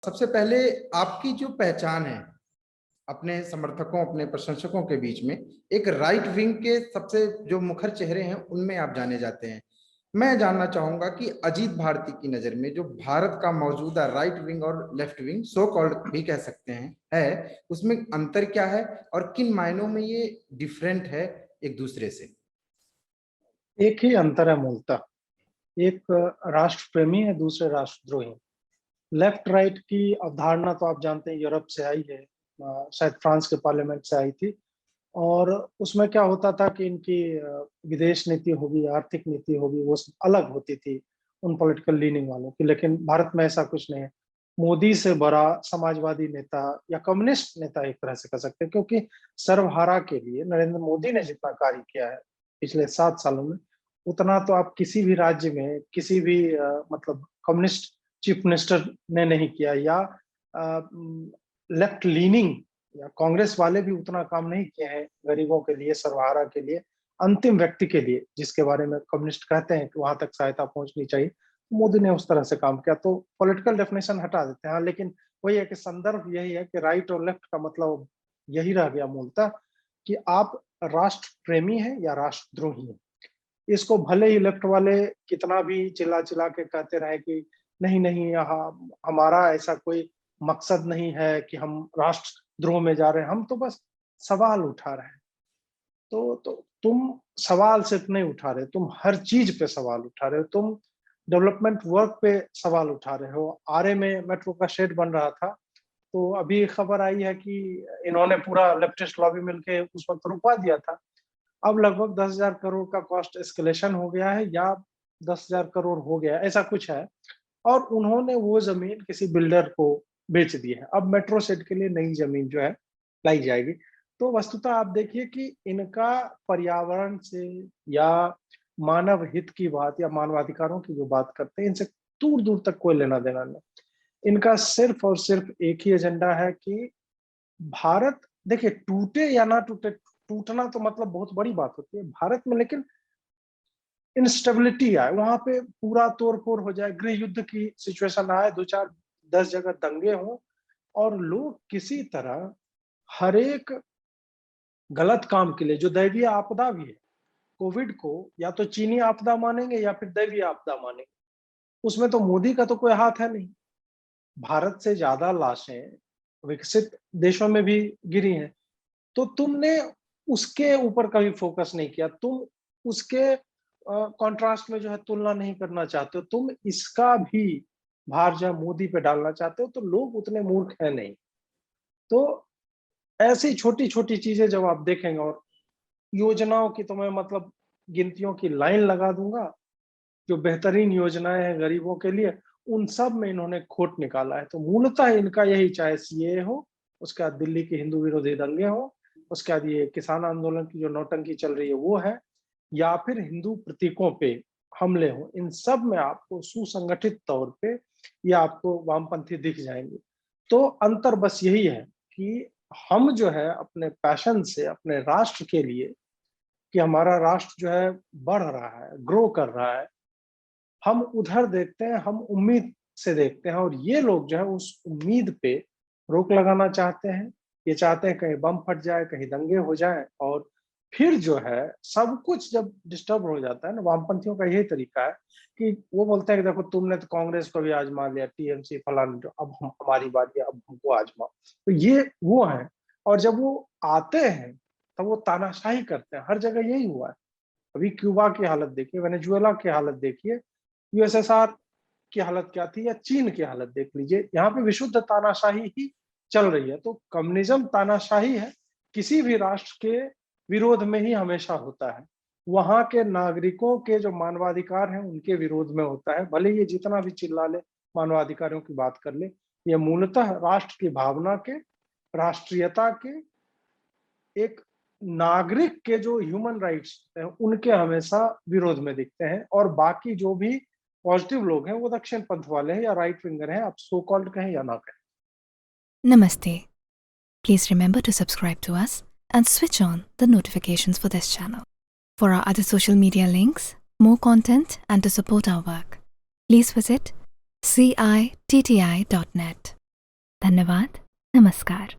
सबसे पहले आपकी जो पहचान है अपने समर्थकों, अपने प्रशंसकों के बीच में, एक राइट विंग के सबसे जो मुखर चेहरे हैं उनमें आप जाने जाते हैं। मैं जानना चाहूंगा कि अजीत भारती की नजर में जो भारत का मौजूदा राइट विंग और लेफ्ट विंग, सो कॉल्ड भी कह सकते हैं, है उसमें अंतर क्या है और किन मायनों में ये डिफरेंट है एक दूसरे से? एक ही अंतर है मूलतः। एक राष्ट्र प्रेमी है, दूसरे राष्ट्रद्रोही। लेफ्ट राइट की अवधारणा तो आप जानते हैं यूरोप से आई है, शायद फ्रांस के पार्लियामेंट से आई थी। और उसमें क्या होता था कि इनकी विदेश नीति होगी, आर्थिक नीति होगी, वो सब अलग होती थी उन पॉलिटिकल लीनिंग वालों की। लेकिन भारत में ऐसा कुछ नहीं है। मोदी से बड़ा समाजवादी नेता या कम्युनिस्ट नेता एक तरह से कह सकते हैं, क्योंकि सर्वहारा के लिए नरेंद्र मोदी ने जितना कार्य किया है पिछले 7 सालों में, उतना तो आप किसी भी राज्य में किसी भी मतलब कम्युनिस्ट चीफ मिनिस्टर ने नहीं किया, या लेफ्ट लीनिंग या कांग्रेस वाले भी उतना काम नहीं किए हैं गरीबों के लिए, सर्वहारा के लिए, अंतिम व्यक्ति के लिए, जिसके बारे में कम्युनिस्ट कहते हैं कि वहां तक सहायता पहुंचनी चाहिए। मोदी ने उस तरह से काम किया, तो पॉलिटिकल डेफिनेशन हटा देते हैं। हाँ, लेकिन वही है कि संदर्भ यही है कि राइट और लेफ्ट का मतलब यही रह गया मूलतः, कि आप राष्ट्र प्रेमी हैं या राष्ट्रद्रोही हैं। इसको भले ही लेफ्ट वाले कितना भी चिल्ला चिल्ला के कहते रहे कि नहीं नहीं, यहाँ हमारा ऐसा कोई मकसद नहीं है कि हम राष्ट्रद्रोह में जा रहे हैं, हम तो बस सवाल उठा रहे हैं। तो तुम सवाल सिर्फ नहीं उठा रहे, तुम हर चीज पे सवाल उठा रहे हो। तुम डेवलपमेंट वर्क पे सवाल उठा रहे हो। आरए में मेट्रो का शेड बन रहा था, तो अभी खबर आई है कि इन्होंने पूरा लेफ्टिस्ट लॉबी मिलके उस वक्त रुकवा दिया था। अब लगभग 10,000 करोड़ का कॉस्ट एस्केलेशन हो गया है, या 10,000 करोड़ हो गया, ऐसा कुछ है। और उन्होंने वो जमीन किसी बिल्डर को बेच दी है। अब मेट्रो सेट के लिए नई जमीन जो है लाई जाएगी। तो वस्तुतः आप देखिए कि इनका पर्यावरण से या मानव हित की बात या मानवाधिकारों की जो बात करते हैं, इनसे दूर दूर तक कोई लेना देना नहीं। इनका सिर्फ और सिर्फ एक ही एजेंडा है कि भारत, देखिए, टूटे या ना टूटे, टूटना तो मतलब बहुत बड़ी बात होती है भारत में, लेकिन इंस्टेबिलिटी आए, वहां पे पूरा तोड़ फोड़ हो जाए, गृह युद्ध की सिचुएशन आए, 2 4 10 जगह दंगे हों, और लोग किसी तरह हर एक गलत काम के लिए, जो दैवीय आपदा भी है, कोविड को या तो चीनी आपदा मानेंगे या फिर दैवीय आपदा मानेंगे। उसमें तो मोदी का तो कोई हाथ है नहीं। भारत से ज्यादा लाशें विकसित देशों में भी गिरी हैं। तो तुमने उसके ऊपर कभी फोकस नहीं किया। तुम उसके कॉन्ट्रास्ट में जो है तुलना नहीं करना चाहते हो। तुम इसका भी भार जो है मोदी पे डालना चाहते हो। तो लोग उतने मूर्ख है नहीं। तो ऐसी छोटी छोटी चीजें जब आप देखेंगे, और योजनाओं की तो मैं मतलब गिनतियों की लाइन लगा दूंगा, जो बेहतरीन योजनाएं हैं गरीबों के लिए, उन सब में इन्होंने खोट निकाला है। तो मूलतः इनका यही, चाहे सीए हो, उसके बाद दिल्ली के हिंदू विरोधी दंगे हो, उसके बाद ये किसान आंदोलन की जो नौटंकी चल रही है वो है, या फिर हिंदू प्रतीकों पे हमले हो, इन सब में आपको सुसंगठित तौर पे ये आपको वामपंथी दिख जाएंगे। तो अंतर बस यही है कि हम जो है अपने पैशन से, अपने राष्ट्र के लिए, कि हमारा राष्ट्र जो है बढ़ रहा है, ग्रो कर रहा है, हम उधर देखते हैं, हम उम्मीद से देखते हैं। और ये लोग जो है उस उम्मीद पे रोक लगाना चाहते हैं। ये चाहते हैं कहीं बम फट जाए, कहीं दंगे हो जाए, और फिर जो है सब कुछ जब डिस्टर्ब हो जाता है ना, वामपंथियों का यही तरीका है कि वो बोलते हैं कि देखो तुमने तो कांग्रेस को भी आजमा लिया, टीएमसी फलान, जो अब हमारी बारी है, अब हमको आजमाओ। तो ये वो है। और जब वो आते हैं तब वो तानाशाही करते हैं। हर जगह यही हुआ है। अभी क्यूबा की हालत देखिए, वेनेजुएला की हालत देखिए, यूएसएसआर की हालत क्या थी, या चीन की हालत देख लीजिए। यहाँ पे विशुद्ध तानाशाही ही चल रही है। तो कम्युनिज्म तानाशाही है, किसी भी राष्ट्र के विरोध में ही हमेशा होता है। वहां के नागरिकों के जो मानवाधिकार हैं उनके विरोध में होता है, भले ये जितना भी चिल्ला ले, मानवाधिकारों की बात कर ले। ये मूलतः राष्ट्र की भावना के, राष्ट्रीयता के, एक नागरिक के जो ह्यूमन राइट्स हैं उनके हमेशा विरोध में दिखते हैं। और बाकी जो भी पॉजिटिव लोग हैं वो दक्षिण पंथ वाले हैं या राइट विंगर हैं, आप सो कॉल्ड कहें या ना कहें। Namaste. Please remember to subscribe to us and switch on the notifications for this channel. For our other social media links, more content, and to support our work, please visit citti.net. धन्यवाद। नमस्कार।